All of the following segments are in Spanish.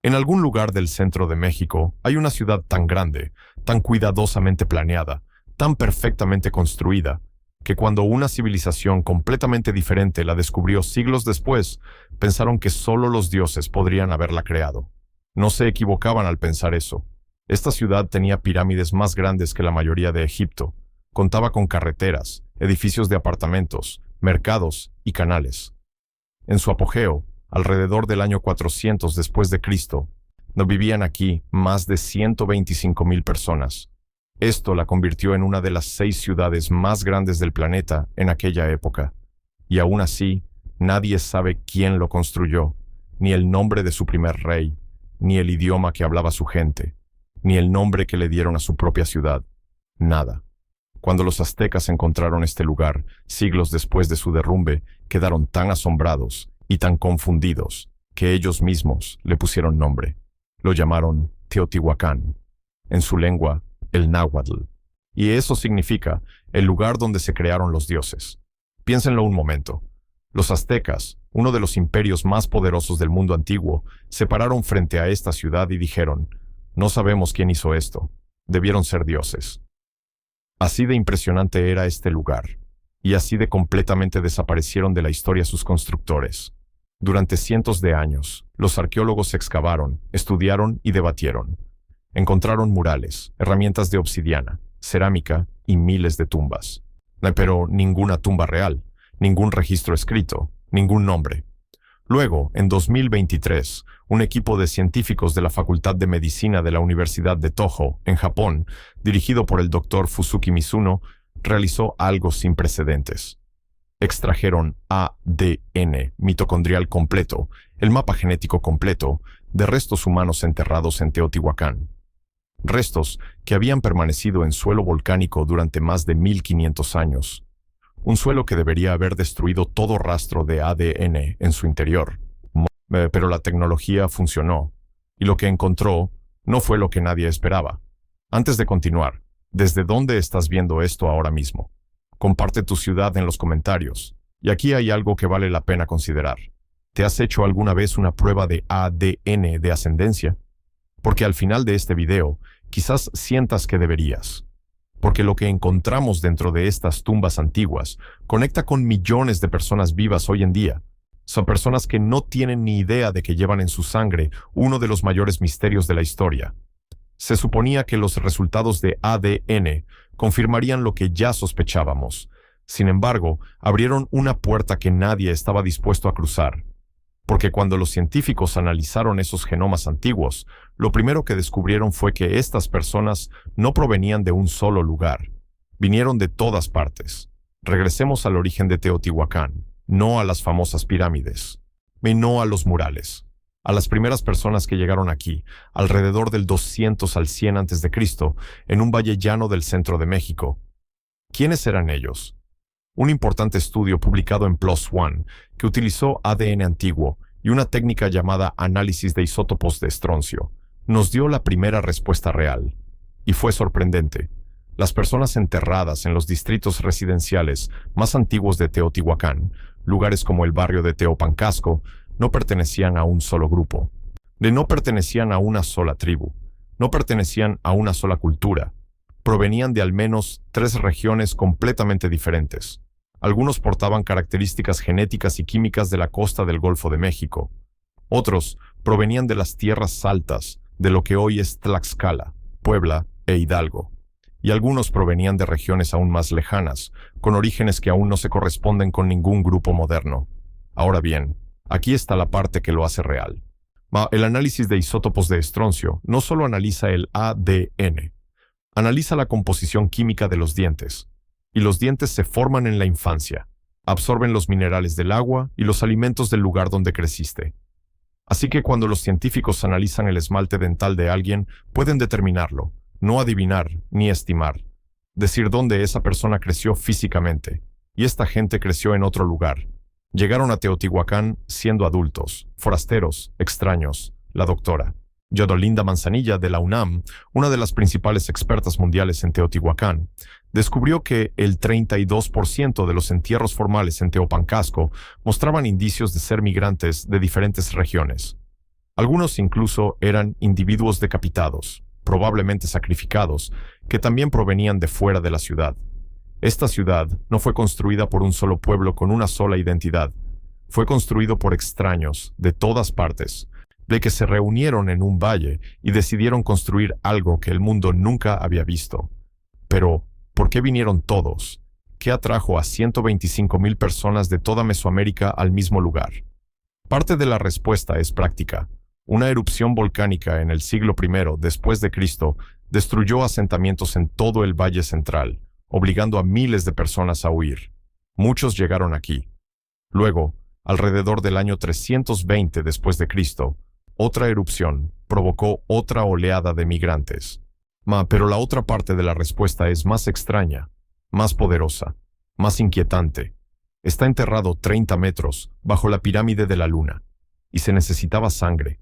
En algún lugar del centro de México hay una ciudad tan grande, tan cuidadosamente planeada, tan perfectamente construida, que cuando una civilización completamente diferente la descubrió siglos después, pensaron que solo los dioses podrían haberla creado. No se equivocaban al pensar eso. Esta ciudad tenía pirámides más grandes que la mayoría de Egipto. Contaba con carreteras, edificios de apartamentos, mercados y canales. En su apogeo, alrededor del año 400 después de Cristo, no vivían aquí más de 125,000 personas. Esto la convirtió en una de las 6 ciudades más grandes del planeta en aquella época. Y aún así, nadie sabe quién lo construyó, ni el nombre de su primer rey, ni el idioma que hablaba su gente, ni el nombre que le dieron a su propia ciudad. Nada. Cuando los aztecas encontraron este lugar, siglos después de su derrumbe, quedaron tan asombrados y tan confundidos que ellos mismos le pusieron nombre. Lo llamaron Teotihuacán, en su lengua, el náhuatl. Y eso significa el lugar donde se crearon los dioses. Piénsenlo un momento. Los aztecas, uno de los imperios más poderosos del mundo antiguo, se pararon frente a esta ciudad y dijeron: no sabemos quién hizo esto. Debieron ser dioses. Así de impresionante era este lugar, y así de completamente desaparecieron de la historia sus constructores. Durante cientos de años, los arqueólogos excavaron, estudiaron y debatieron. Encontraron murales, herramientas de obsidiana, cerámica y miles de tumbas. Pero ninguna tumba real, ningún registro escrito, ningún nombre. Luego, en 2023, un equipo de científicos de la Facultad de Medicina de la Universidad de Tohō, en Japón, dirigido por el Dr. Fusuki Mizuno, realizó algo sin precedentes. Extrajeron ADN mitocondrial completo, el mapa genético completo, de restos humanos enterrados en Teotihuacán. Restos que habían permanecido en suelo volcánico durante más de 1500 años. Un suelo que debería haber destruido todo rastro de ADN en su interior. Pero la tecnología funcionó, y lo que encontró no fue lo que nadie esperaba. Antes de continuar, ¿desde dónde estás viendo esto ahora mismo? Comparte tu ciudad en los comentarios. Y aquí hay algo que vale la pena considerar. ¿Te has hecho alguna vez una prueba de ADN de ascendencia? Porque al final de este video, quizás sientas que deberías. Porque lo que encontramos dentro de estas tumbas antiguas conecta con millones de personas vivas hoy en día. Son personas que no tienen ni idea de que llevan en su sangre uno de los mayores misterios de la historia. Se suponía que los resultados de ADN confirmarían lo que ya sospechábamos. Sin embargo, abrieron una puerta que nadie estaba dispuesto a cruzar. Porque cuando los científicos analizaron esos genomas antiguos, lo primero que descubrieron fue que estas personas no provenían de un solo lugar. Vinieron de todas partes. Regresemos al origen de Teotihuacán, no a las famosas pirámides, y no a los murales. A las primeras personas que llegaron aquí, alrededor del 200 al 100 a.C., en un valle llano del centro de México. ¿Quiénes eran ellos? Un importante estudio publicado en PLOS ONE, que utilizó ADN antiguo y una técnica llamada análisis de isótopos de estroncio, nos dio la primera respuesta real. Y fue sorprendente. Las personas enterradas en los distritos residenciales más antiguos de Teotihuacán, lugares como el barrio de Teopancasco, no pertenecían a un solo grupo. No pertenecían a una sola tribu. No pertenecían a una sola cultura. Provenían de al menos 3 regiones completamente diferentes. Algunos portaban características genéticas y químicas de la costa del Golfo de México. Otros provenían de las tierras altas, de lo que hoy es Tlaxcala, Puebla e Hidalgo. Y algunos provenían de regiones aún más lejanas, con orígenes que aún no se corresponden con ningún grupo moderno. Ahora bien, aquí está la parte que lo hace real. El análisis de isótopos de estroncio no solo analiza el ADN, analiza la composición química de los dientes. Y los dientes se forman en la infancia, absorben los minerales del agua y los alimentos del lugar donde creciste. Así que cuando los científicos analizan el esmalte dental de alguien, pueden determinarlo, no adivinar ni estimar, decir dónde esa persona creció físicamente. Y esta gente creció en otro lugar. Llegaron a Teotihuacán siendo adultos, forasteros, extraños. La doctora Yodolinda Manzanilla de la UNAM, una de las principales expertas mundiales en Teotihuacán, descubrió que el 32% de los entierros formales en Teopancasco mostraban indicios de ser migrantes de diferentes regiones. Algunos incluso eran individuos decapitados, probablemente sacrificados, que también provenían de fuera de la ciudad. Esta ciudad no fue construida por un solo pueblo con una sola identidad. Fue construido por extraños de todas partes, de que se reunieron en un valle y decidieron construir algo que el mundo nunca había visto. Pero, ¿por qué vinieron todos? ¿Qué atrajo a 125,000 personas de toda Mesoamérica al mismo lugar? Parte de la respuesta es práctica. Una erupción volcánica en el siglo I después de Cristo destruyó asentamientos en todo el Valle Central, obligando a miles de personas a huir. Muchos llegaron aquí. Luego, alrededor del año 320 después de Cristo, otra erupción provocó otra oleada de migrantes. Pero la otra parte de la respuesta es más extraña, más poderosa, más inquietante. Está enterrado 30 metros bajo la pirámide de la Luna, y se necesitaba sangre.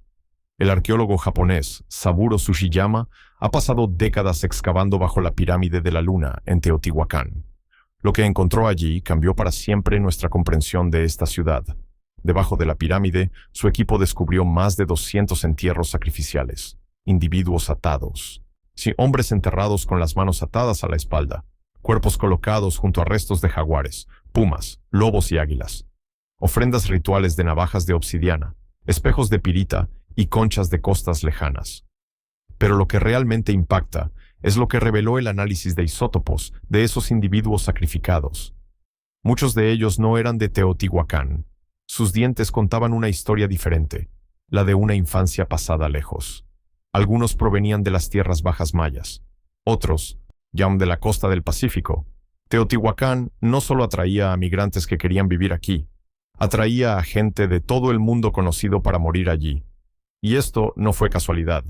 El arqueólogo japonés Saburo Tsuchiyama ha pasado décadas excavando bajo la pirámide de la Luna en Teotihuacán. Lo que encontró allí cambió para siempre nuestra comprensión de esta ciudad. Debajo de la pirámide, su equipo descubrió más de 200 entierros sacrificiales, individuos atados. Sí, hombres enterrados con las manos atadas a la espalda, cuerpos colocados junto a restos de jaguares, pumas, lobos y águilas, ofrendas rituales de navajas de obsidiana, espejos de pirita y conchas de costas lejanas. Pero lo que realmente impacta es lo que reveló el análisis de isótopos de esos individuos sacrificados. Muchos de ellos no eran de Teotihuacán. Sus dientes contaban una historia diferente, la de una infancia pasada lejos. Algunos provenían de las tierras bajas mayas, otros, ya de la costa del Pacífico. Teotihuacán no solo atraía a migrantes que querían vivir aquí, atraía a gente de todo el mundo conocido para morir allí. Y esto no fue casualidad.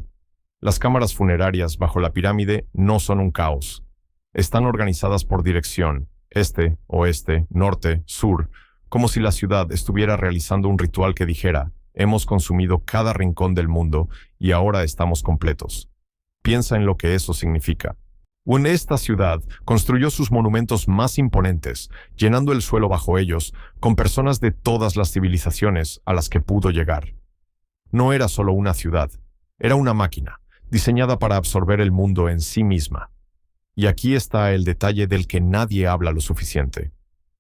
Las cámaras funerarias bajo la pirámide no son un caos. Están organizadas por dirección, este, oeste, norte, sur, como si la ciudad estuviera realizando un ritual que dijera: hemos consumido cada rincón del mundo y ahora estamos completos. Piensa en lo que eso significa. Esta ciudad construyó sus monumentos más imponentes, llenando el suelo bajo ellos con personas de todas las civilizaciones a las que pudo llegar. No era solo una ciudad, era una máquina, diseñada para absorber el mundo en sí misma. Y aquí está el detalle del que nadie habla lo suficiente.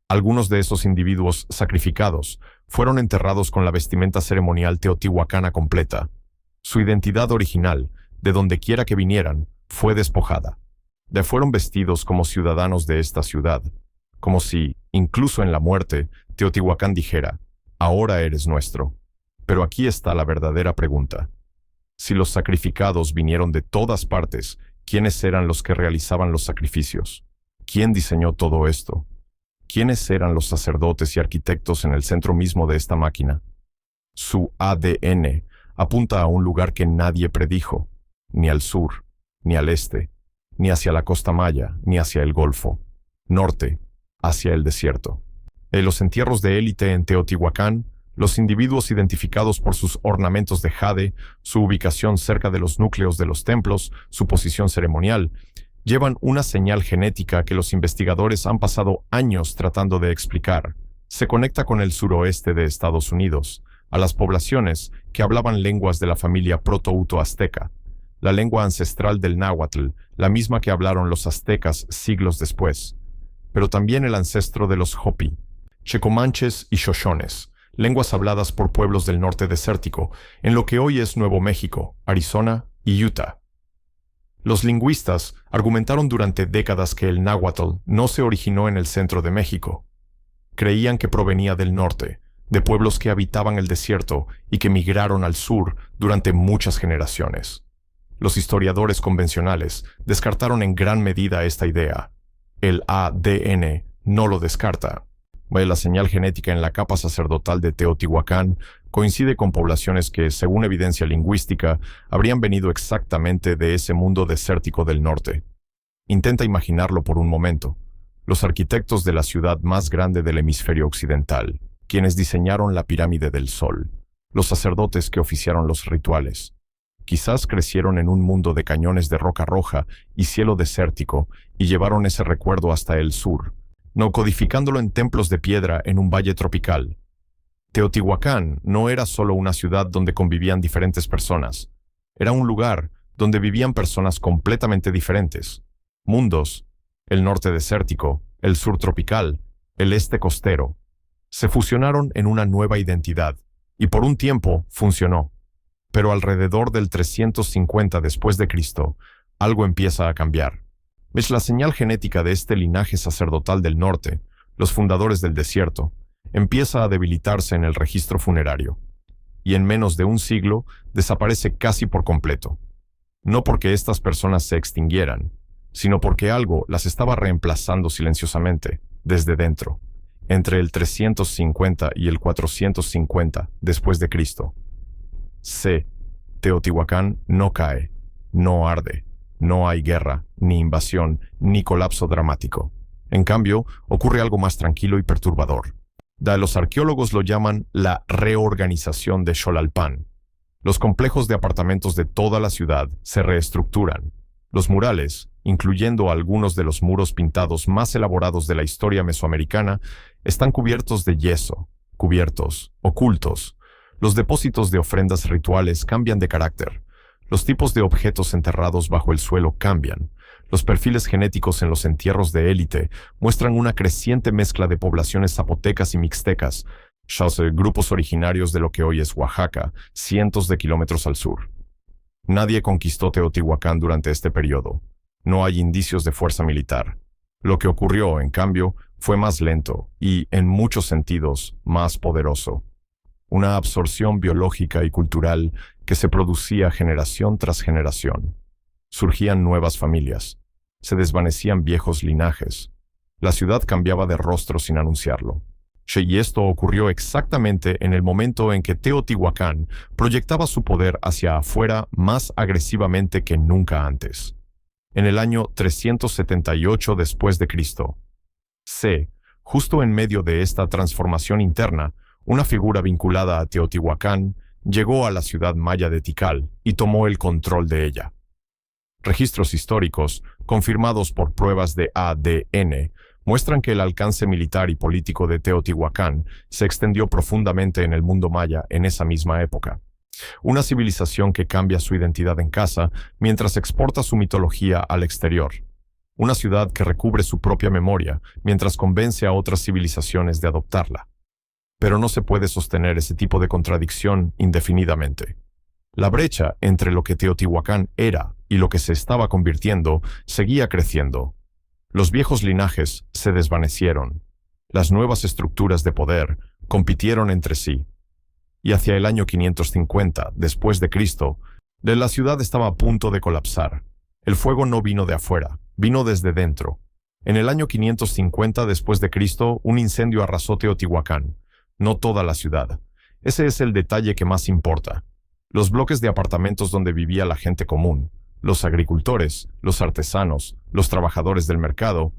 Algunos de esos individuos sacrificados fueron enterrados con la vestimenta ceremonial teotihuacana completa. Su identidad original, de donde quiera que vinieran, fue despojada. Fueron vestidos como ciudadanos de esta ciudad, como si, incluso en la muerte, Teotihuacán dijera: ahora eres nuestro. Pero aquí está la verdadera pregunta. Si los sacrificados vinieron de todas partes, ¿quiénes eran los que realizaban los sacrificios? ¿Quién diseñó todo esto? ¿Quiénes eran los sacerdotes y arquitectos en el centro mismo de esta máquina? Su ADN apunta a un lugar que nadie predijo, ni al sur, ni al este, ni hacia la costa maya, ni hacia el Golfo. Norte, hacia el desierto. En los entierros de élite en Teotihuacán, los individuos identificados por sus ornamentos de jade, su ubicación cerca de los núcleos de los templos, su posición ceremonial, llevan una señal genética que los investigadores han pasado años tratando de explicar. Se conecta con el suroeste de Estados Unidos, a las poblaciones que hablaban lenguas de la familia proto-uto-azteca, la lengua ancestral del náhuatl, la misma que hablaron los aztecas siglos después, pero también el ancestro de los Hopi, checomanches y xoshones, lenguas habladas por pueblos del norte desértico, en lo que hoy es Nuevo México, Arizona y Utah. Los lingüistas argumentaron durante décadas que el náhuatl no se originó en el centro de México. Creían que provenía del norte, de pueblos que habitaban el desierto y que migraron al sur durante muchas generaciones. Los historiadores convencionales descartaron en gran medida esta idea. El ADN no lo descarta. La señal genética en la capa sacerdotal de Teotihuacán coincide con poblaciones que, según evidencia lingüística, habrían venido exactamente de ese mundo desértico del norte. Intenta imaginarlo por un momento. Los arquitectos de la ciudad más grande del hemisferio occidental, quienes diseñaron la pirámide del Sol, los sacerdotes que oficiaron los rituales, quizás crecieron en un mundo de cañones de roca roja y cielo desértico y llevaron ese recuerdo hasta el sur, no codificándolo en templos de piedra en un valle tropical. Teotihuacán no era solo una ciudad donde convivían diferentes personas. Era un lugar donde vivían personas completamente diferentes. Mundos, el norte desértico, el sur tropical, el este costero, se fusionaron en una nueva identidad, y por un tiempo funcionó. Pero alrededor del 350 después de Cristo, algo empieza a cambiar. Es la señal genética de este linaje sacerdotal del norte, los fundadores del desierto, empieza a debilitarse en el registro funerario, y en menos de un siglo desaparece casi por completo. No porque estas personas se extinguieran, sino porque algo las estaba reemplazando silenciosamente, desde dentro, entre el 350 y el 450 después de Cristo. C. Teotihuacán no cae, no arde, no hay guerra, ni invasión, ni colapso dramático. En cambio, ocurre algo más tranquilo y perturbador. Los arqueólogos lo llaman la reorganización de Xolalpan. Los complejos de apartamentos de toda la ciudad se reestructuran. Los murales, incluyendo algunos de los muros pintados más elaborados de la historia mesoamericana, están cubiertos de yeso, cubiertos, ocultos. Los depósitos de ofrendas rituales cambian de carácter. Los tipos de objetos enterrados bajo el suelo cambian. Los perfiles genéticos en los entierros de élite muestran una creciente mezcla de poblaciones zapotecas y mixtecas, grupos originarios de lo que hoy es Oaxaca, cientos de kilómetros al sur. Nadie conquistó Teotihuacán durante este periodo. No hay indicios de fuerza militar. Lo que ocurrió, en cambio, fue más lento y, en muchos sentidos, más poderoso. Una absorción biológica y cultural que se producía generación tras generación. Surgían nuevas familias. Se desvanecían viejos linajes. La ciudad cambiaba de rostro sin anunciarlo. Y esto ocurrió exactamente en el momento en que Teotihuacán proyectaba su poder hacia afuera más agresivamente que nunca antes. En el año 378 después de Cristo. C. Justo en medio de esta transformación interna, una figura vinculada a Teotihuacán llegó a la ciudad maya de Tikal y tomó el control de ella. Registros históricos, confirmados por pruebas de ADN, muestran que el alcance militar y político de Teotihuacán se extendió profundamente en el mundo maya en esa misma época. Una civilización que cambia su identidad en casa mientras exporta su mitología al exterior. Una ciudad que recubre su propia memoria mientras convence a otras civilizaciones de adoptarla. Pero no se puede sostener ese tipo de contradicción indefinidamente. La brecha entre lo que Teotihuacán era y lo que se estaba convirtiendo seguía creciendo. Los viejos linajes se desvanecieron. Las nuevas estructuras de poder compitieron entre sí. Y hacia el año 550 después de Cristo, la ciudad estaba a punto de colapsar. El fuego no vino de afuera, vino desde dentro. En el año 550 después de Cristo, un incendio arrasó Teotihuacán. No toda la ciudad. Ese es el detalle que más importa. Los bloques de apartamentos donde vivía la gente común, los agricultores, los artesanos, los trabajadores del mercado,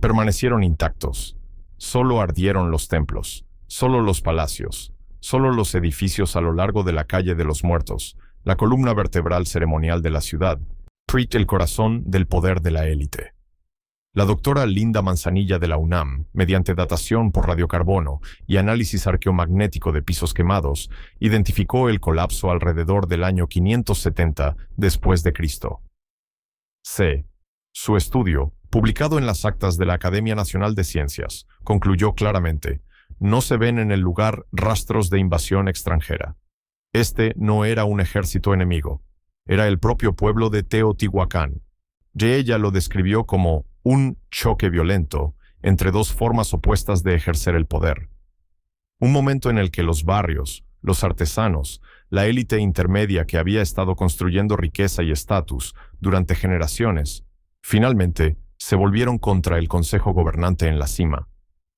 permanecieron intactos. Solo ardieron los templos, solo los palacios, solo los edificios a lo largo de la calle de los muertos, la columna vertebral ceremonial de la ciudad, el corazón del poder de la élite. La doctora Linda Manzanilla de la UNAM, mediante datación por radiocarbono y análisis arqueomagnético de pisos quemados, identificó el colapso alrededor del año 570 después de Cristo. C. Su estudio, publicado en las actas de la Academia Nacional de Ciencias, concluyó claramente: no se ven en el lugar rastros de invasión extranjera. Este no era un ejército enemigo, era el propio pueblo de Teotihuacán. Y ella lo describió como un choque violento entre dos formas opuestas de ejercer el poder. Un momento en el que los barrios, los artesanos, la élite intermedia que había estado construyendo riqueza y estatus durante generaciones, finalmente se volvieron contra el consejo gobernante en la cima.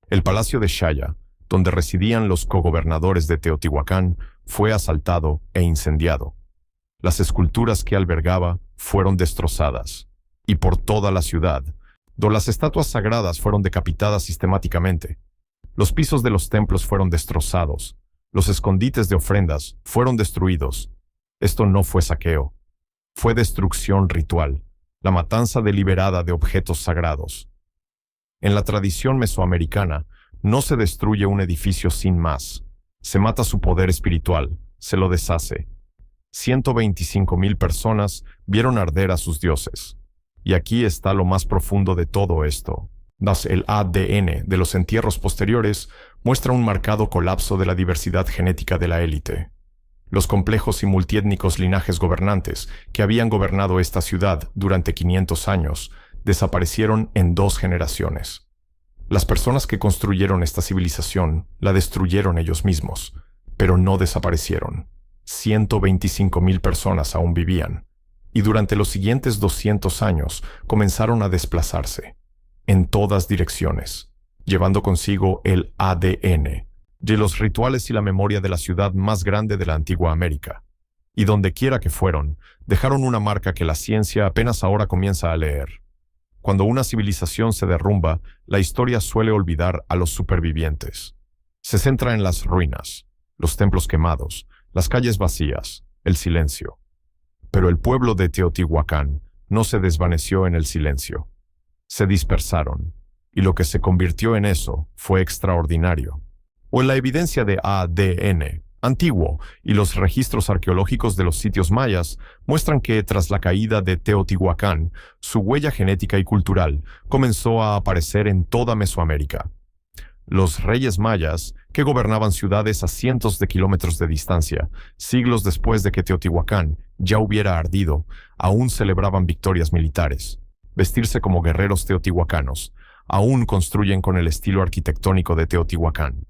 El palacio de Xaya, donde residían los cogobernadores de Teotihuacán, fue asaltado e incendiado. Las esculturas que albergaba fueron destrozadas, y por toda la ciudad, las estatuas sagradas fueron decapitadas sistemáticamente. Los pisos de los templos fueron destrozados. Los escondites de ofrendas fueron destruidos. Esto no fue saqueo. Fue destrucción ritual, la matanza deliberada de objetos sagrados. En la tradición mesoamericana, no se destruye un edificio sin más. Se mata su poder espiritual, se lo deshace. 125,000 personas vieron arder a sus dioses. Y aquí está lo más profundo de todo esto. El ADN de los entierros posteriores muestra un marcado colapso de la diversidad genética de la élite. Los complejos y multiétnicos linajes gobernantes que habían gobernado esta ciudad durante 500 años desaparecieron en 2 generaciones. Las personas que construyeron esta civilización la destruyeron ellos mismos, pero no desaparecieron. 125,000 personas aún vivían, y durante los siguientes 200 años comenzaron a desplazarse, en todas direcciones, llevando consigo el ADN de los rituales y la memoria de la ciudad más grande de la antigua América. Y donde quiera que fueron, dejaron una marca que la ciencia apenas ahora comienza a leer. Cuando una civilización se derrumba, la historia suele olvidar a los supervivientes. Se centra en las ruinas, los templos quemados, las calles vacías, el silencio. Pero el pueblo de Teotihuacán no se desvaneció en el silencio. Se dispersaron, y lo que se convirtió en eso fue extraordinario. O en la evidencia de ADN antiguo y los registros arqueológicos de los sitios mayas muestran que tras la caída de Teotihuacán, su huella genética y cultural comenzó a aparecer en toda Mesoamérica. Los reyes mayas, que gobernaban ciudades a cientos de kilómetros de distancia, siglos después de que Teotihuacán ya hubiera ardido, aún celebraban victorias militares. Vestirse como guerreros teotihuacanos, aún construyen con el estilo arquitectónico de Teotihuacán.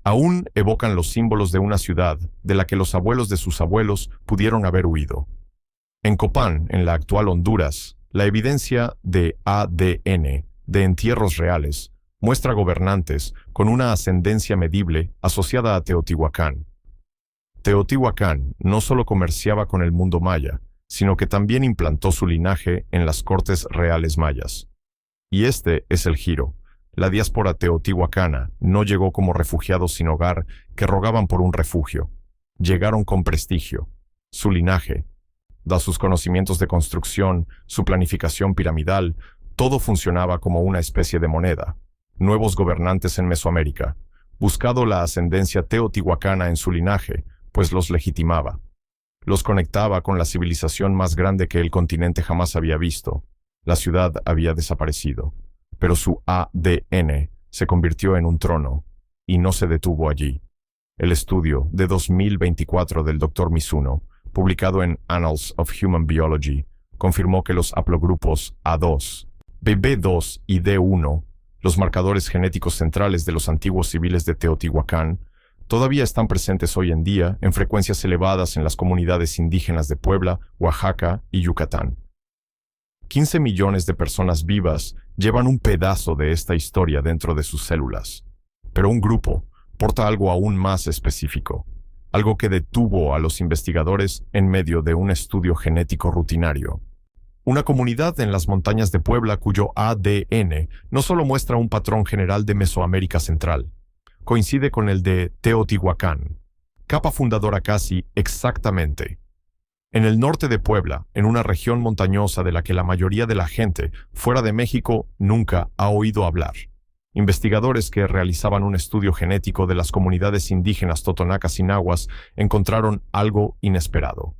Aún evocan los símbolos de una ciudad de la que los abuelos de sus abuelos pudieron haber huido. En Copán, en la actual Honduras, la evidencia de ADN de entierros reales muestra gobernantes con una ascendencia medible asociada a Teotihuacán. Teotihuacán no solo comerciaba con el mundo maya, sino que también implantó su linaje en las cortes reales mayas. Y este es el giro. La diáspora teotihuacana no llegó como refugiados sin hogar que rogaban por un refugio. Llegaron con prestigio. Su linaje, sus conocimientos de construcción, su planificación piramidal, todo funcionaba como una especie de moneda. Nuevos gobernantes en Mesoamérica, buscado la ascendencia teotihuacana en su linaje, pues los legitimaba. Los conectaba con la civilización más grande que el continente jamás había visto. La ciudad había desaparecido, pero su ADN se convirtió en un trono, y no se detuvo allí. El estudio de 2024 del Dr. Mizuno, publicado en Annals of Human Biology, confirmó que los haplogrupos A2, BB2 y D1, los marcadores genéticos centrales de los antiguos civiles de Teotihuacán, todavía están presentes hoy en día en frecuencias elevadas en las comunidades indígenas de Puebla, Oaxaca y Yucatán. 15 millones de personas vivas llevan un pedazo de esta historia dentro de sus células. Pero un grupo porta algo aún más específico, algo que detuvo a los investigadores en medio de un estudio genético rutinario. Una comunidad en las montañas de Puebla cuyo ADN no solo muestra un patrón general de Mesoamérica Central, coincide con el de Teotihuacán, capa fundadora casi exactamente. En el norte de Puebla, en una región montañosa de la que la mayoría de la gente fuera de México nunca ha oído hablar. Investigadores que realizaban un estudio genético de las comunidades indígenas totonacas y nahuas encontraron algo inesperado.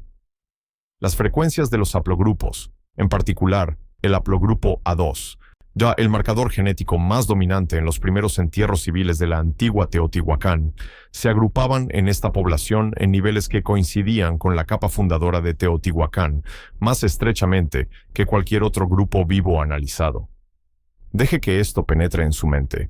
Las frecuencias de los haplogrupos, en particular el haplogrupo A2, ya el marcador genético más dominante en los primeros entierros civiles de la antigua Teotihuacán, se agrupaban en esta población en niveles que coincidían con la capa fundadora de Teotihuacán más estrechamente que cualquier otro grupo vivo analizado. Deje que esto penetre en su mente.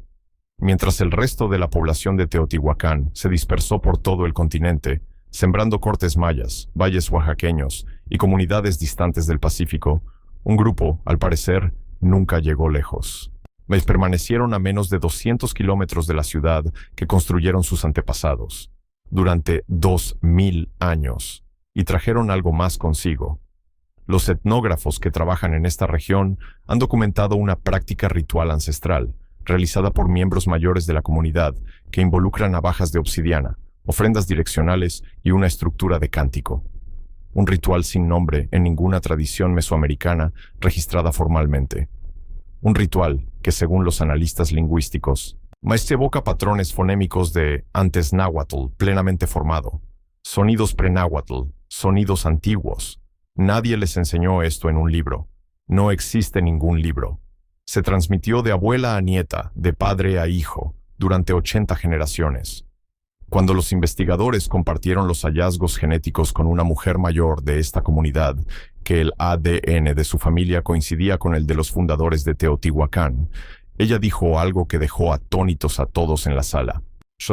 Mientras el resto de la población de Teotihuacán se dispersó por todo el continente, sembrando cortes mayas, valles oaxaqueños y comunidades distantes del Pacífico, un grupo, al parecer, nunca llegó lejos. Permanecieron a menos de 200 kilómetros de la ciudad que construyeron sus antepasados, durante 2000 años, y trajeron algo más consigo. Los etnógrafos que trabajan en esta región han documentado una práctica ritual ancestral, realizada por miembros mayores de la comunidad, que involucra navajas de obsidiana, ofrendas direccionales y una estructura de cántico. Un ritual sin nombre en ninguna tradición mesoamericana registrada formalmente. Un ritual que, según los analistas lingüísticos, mas evoca patrones fonémicos de antes náhuatl plenamente formado, sonidos prenáhuatl, sonidos antiguos. Nadie les enseñó esto en un libro. No existe ningún libro. Se transmitió de abuela a nieta, de padre a hijo, durante 80 generaciones. Cuando los investigadores compartieron los hallazgos genéticos con una mujer mayor de esta comunidad, que el ADN de su familia coincidía con el de los fundadores de Teotihuacán, ella dijo algo que dejó atónitos a todos en la sala.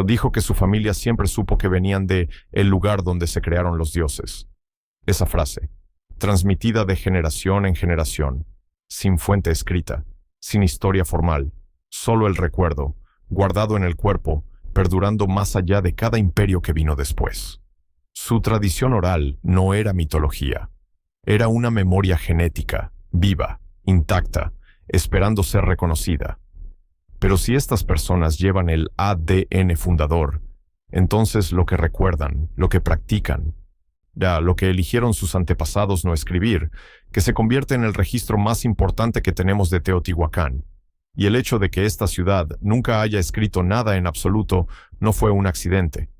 Dijo que su familia siempre supo que venían de el lugar donde se crearon los dioses. Esa frase, transmitida de generación en generación, sin fuente escrita, sin historia formal, solo el recuerdo, guardado en el cuerpo, perdurando más allá de cada imperio que vino después. Su tradición oral no era mitología, era una memoria genética, viva, intacta, esperando ser reconocida. Pero si estas personas llevan el ADN fundador, entonces lo que recuerdan, lo que practican, lo que eligieron sus antepasados no escribir, que se convierte en el registro más importante que tenemos de Teotihuacán. Y el hecho de que esta ciudad nunca haya escrito nada en absoluto no fue un accidente.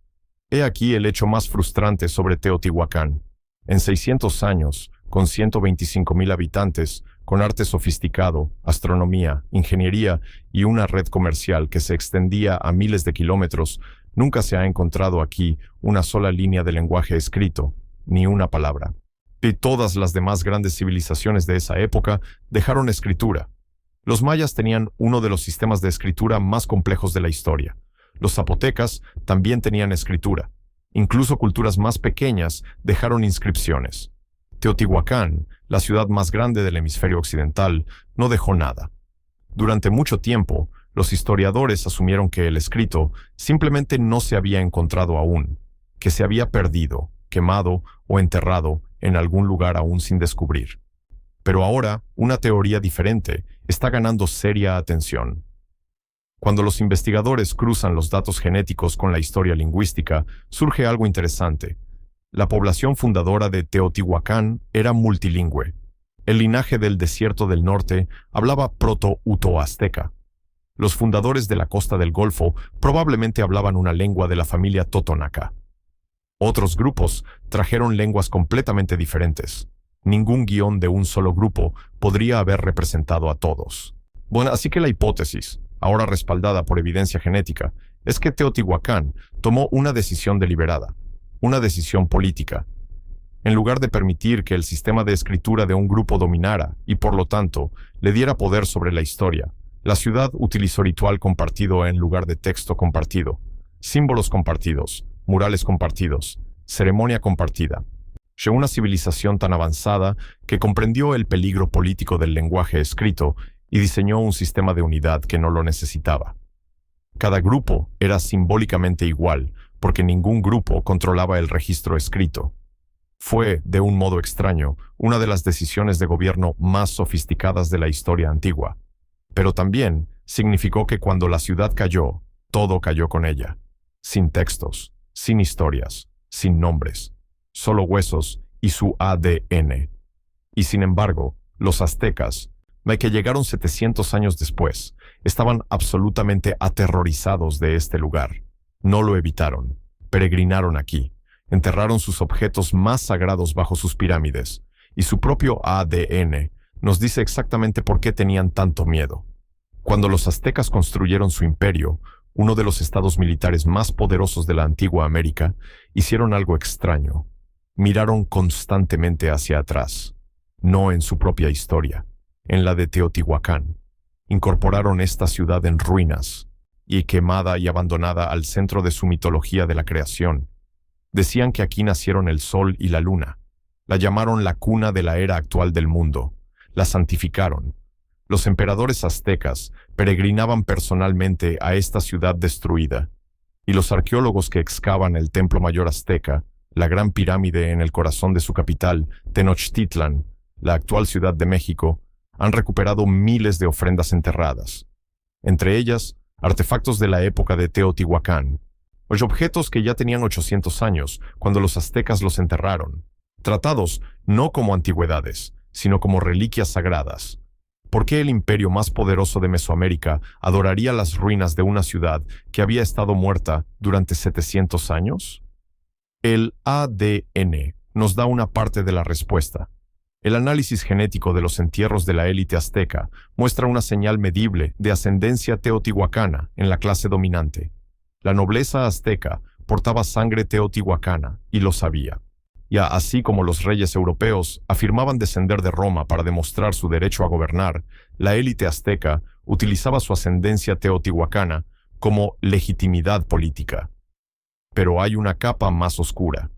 He aquí el hecho más frustrante sobre Teotihuacán. En 600 años, con 125,000 habitantes, con arte sofisticado, astronomía, ingeniería y una red comercial que se extendía a miles de kilómetros, nunca se ha encontrado aquí una sola línea de lenguaje escrito, ni una palabra. Y todas las demás grandes civilizaciones de esa época dejaron escritura. Los mayas tenían uno de los sistemas de escritura más complejos de la historia. Los zapotecas también tenían escritura. Incluso culturas más pequeñas dejaron inscripciones. Teotihuacán, la ciudad más grande del hemisferio occidental, no dejó nada. Durante mucho tiempo, los historiadores asumieron que el escrito simplemente no se había encontrado aún, que se había perdido, quemado o enterrado en algún lugar aún sin descubrir. Pero ahora, una teoría diferente está ganando seria atención. Cuando los investigadores cruzan los datos genéticos con la historia lingüística, surge algo interesante. La población fundadora de Teotihuacán era multilingüe. El linaje del desierto del norte hablaba proto-uto-azteca. Los fundadores de la costa del Golfo probablemente hablaban una lengua de la familia totonaca. Otros grupos trajeron lenguas completamente diferentes. Ningún guión de un solo grupo podría haber representado a todos. Bueno, así que la hipótesis, ahora respaldada por evidencia genética, es que Teotihuacán tomó una decisión deliberada, una decisión política. En lugar de permitir que el sistema de escritura de un grupo dominara y, por lo tanto, le diera poder sobre la historia, la ciudad utilizó ritual compartido en lugar de texto compartido, símbolos compartidos, murales compartidos, ceremonia compartida. Una civilización tan avanzada que comprendió el peligro político del lenguaje escrito y diseñó un sistema de unidad que no lo necesitaba. Cada grupo era simbólicamente igual, porque ningún grupo controlaba el registro escrito. Fue, de un modo extraño, una de las decisiones de gobierno más sofisticadas de la historia antigua. Pero también significó que cuando la ciudad cayó, todo cayó con ella. Sin textos, sin historias, sin nombres. Solo huesos y su ADN. Y sin embargo, los aztecas, que llegaron 700 años después, estaban absolutamente aterrorizados de este lugar. No lo evitaron, peregrinaron aquí, enterraron sus objetos más sagrados bajo sus pirámides, y su propio ADN nos dice exactamente por qué tenían tanto miedo. Cuando los aztecas construyeron su imperio, uno de los estados militares más poderosos de la antigua América, hicieron algo extraño. Miraron constantemente hacia atrás, no en su propia historia, en la de Teotihuacán. Incorporaron esta ciudad en ruinas y quemada y abandonada al centro de su mitología de la creación. Decían que aquí nacieron el sol y la luna. La llamaron la cuna de la era actual del mundo. La santificaron. Los emperadores aztecas peregrinaban personalmente a esta ciudad destruida, y los arqueólogos que excavan el templo mayor azteca, la gran pirámide en el corazón de su capital, Tenochtitlan, la actual Ciudad de México, han recuperado miles de ofrendas enterradas. Entre ellas, artefactos de la época de Teotihuacán, objetos que ya tenían 800 años cuando los aztecas los enterraron, tratados no como antigüedades, sino como reliquias sagradas. ¿Por qué el imperio más poderoso de Mesoamérica adoraría las ruinas de una ciudad que había estado muerta durante 700 años? El ADN nos da una parte de la respuesta. El análisis genético de los entierros de la élite azteca muestra una señal medible de ascendencia teotihuacana en la clase dominante. La nobleza azteca portaba sangre teotihuacana y lo sabía. Ya así como los reyes europeos afirmaban descender de Roma para demostrar su derecho a gobernar, la élite azteca utilizaba su ascendencia teotihuacana como legitimidad política. Pero hay una capa más oscura.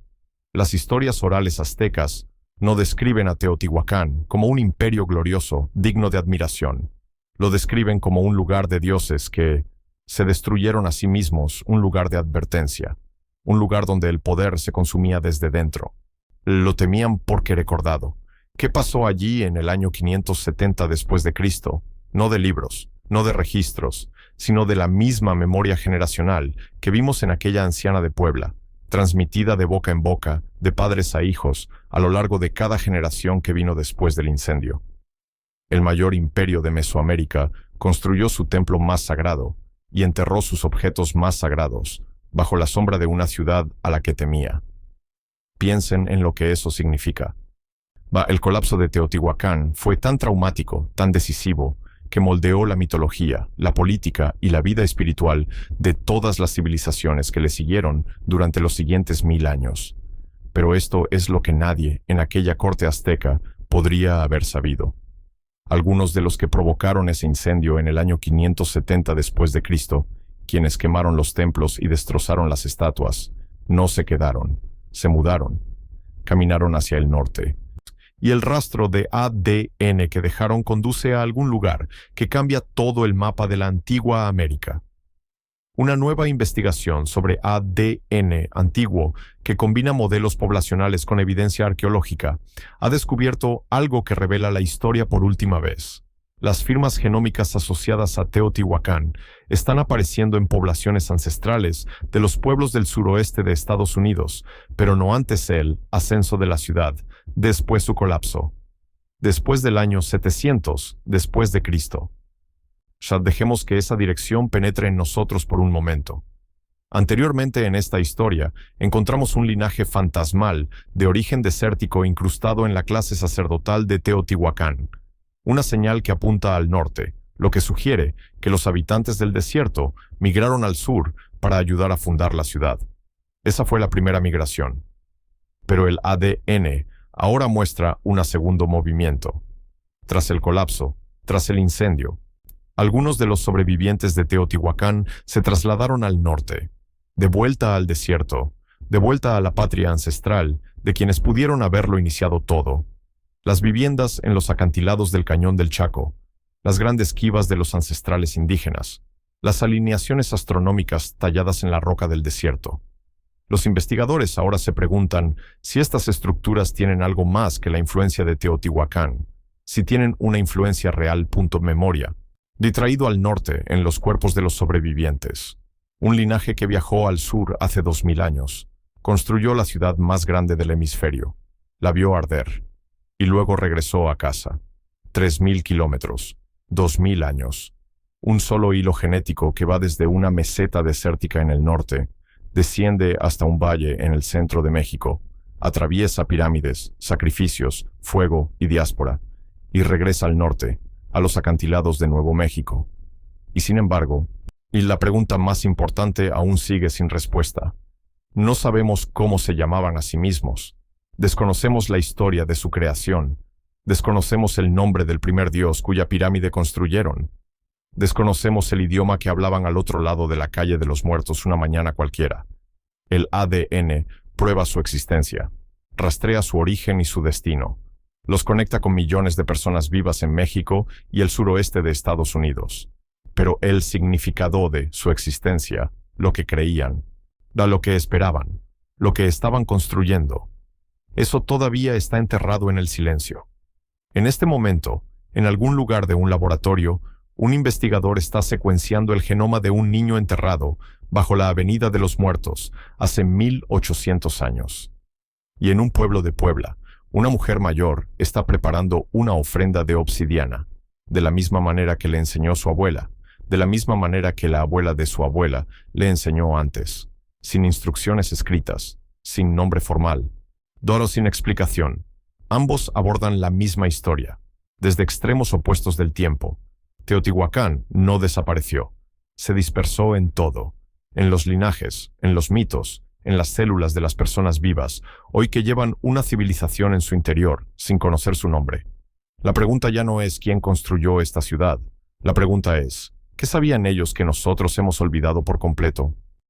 Las historias orales aztecas no describen a Teotihuacán como un imperio glorioso, digno de admiración. Lo describen como un lugar de dioses que se destruyeron a sí mismos, un lugar de advertencia, un lugar donde el poder se consumía desde dentro. Lo temían porque recordado. ¿Qué pasó allí en el año 570 después de Cristo? No de libros, no de registros, sino de la misma memoria generacional que vimos en aquella anciana de Puebla, transmitida de boca en boca, de padres a hijos, a lo largo de cada generación que vino después del incendio. El mayor imperio de Mesoamérica construyó su templo más sagrado y enterró sus objetos más sagrados bajo la sombra de una ciudad a la que temía. Piensen en lo que eso significa. El colapso de Teotihuacán fue tan traumático, tan decisivo, que moldeó la mitología, la política y la vida espiritual de todas las civilizaciones que le siguieron durante los siguientes 1000 años. Pero esto es lo que nadie en aquella corte azteca podría haber sabido. Algunos de los que provocaron ese incendio en el año 570 después de Cristo, quienes quemaron los templos y destrozaron las estatuas, no se quedaron, se mudaron, caminaron hacia el norte. Y el rastro de ADN que dejaron conduce a algún lugar que cambia todo el mapa de la antigua América. Una nueva investigación sobre ADN antiguo que combina modelos poblacionales con evidencia arqueológica ha descubierto algo que revela la historia por última vez. Las firmas genómicas asociadas a Teotihuacán están apareciendo en poblaciones ancestrales de los pueblos del suroeste de Estados Unidos, pero no antes el ascenso de la ciudad, después su colapso, después del año 700 después de Cristo. Ya dejemos que esa dirección penetre en nosotros por un momento. Anteriormente en esta historia encontramos un linaje fantasmal de origen desértico incrustado en la clase sacerdotal de Teotihuacán, una señal que apunta al norte, lo que sugiere que los habitantes del desierto migraron al sur para ayudar a fundar la ciudad. Esa fue la primera migración. Pero el ADN ahora muestra un segundo movimiento. Tras el colapso, tras el incendio, algunos de los sobrevivientes de Teotihuacán se trasladaron al norte, de vuelta al desierto, de vuelta a la patria ancestral de quienes pudieron haberlo iniciado todo. Las viviendas en los acantilados del Cañón del Chaco, las grandes quivas de los ancestrales indígenas, las alineaciones astronómicas talladas en la roca del desierto. Los investigadores ahora se preguntan si estas estructuras tienen algo más que la influencia de Teotihuacán, si tienen una influencia real. Memoria, detraído al norte en los cuerpos de los sobrevivientes. Un linaje que viajó al sur hace 2000 años, construyó la ciudad más grande del hemisferio, la vio arder, y luego regresó a casa. 3000 kilómetros, 2000 años. Un solo hilo genético que va desde una meseta desértica en el norte, desciende hasta un valle en el centro de México, atraviesa pirámides, sacrificios, fuego y diáspora, y regresa al norte, a los acantilados de Nuevo México. Y sin embargo, y la pregunta más importante aún sigue sin respuesta. No sabemos cómo se llamaban a sí mismos. Desconocemos la historia de su creación. Desconocemos el nombre del primer dios cuya pirámide construyeron. Desconocemos el idioma que hablaban al otro lado de la calle de los muertos una mañana cualquiera. El ADN prueba su existencia, rastrea su origen y su destino. Los conecta con millones de personas vivas en México y el suroeste de Estados Unidos. Pero el significado de su existencia, lo que creían, lo que esperaban, lo que estaban construyendo, eso todavía está enterrado en el silencio. En este momento, en algún lugar de un laboratorio, un investigador está secuenciando el genoma de un niño enterrado bajo la Avenida de los Muertos hace 1800 años. Y en un pueblo de Puebla, una mujer mayor está preparando una ofrenda de obsidiana, de la misma manera que le enseñó su abuela, de la misma manera que la abuela de su abuela le enseñó antes, sin instrucciones escritas, sin nombre formal, Doro sin explicación. Ambos abordan la misma historia, desde extremos opuestos del tiempo. Teotihuacán no desapareció, se dispersó en todo, en los linajes, en los mitos, en las células de las personas vivas, hoy que llevan una civilización en su interior, sin conocer su nombre. La pregunta ya no es quién construyó esta ciudad, la pregunta es, ¿qué sabían ellos que nosotros hemos olvidado por completo?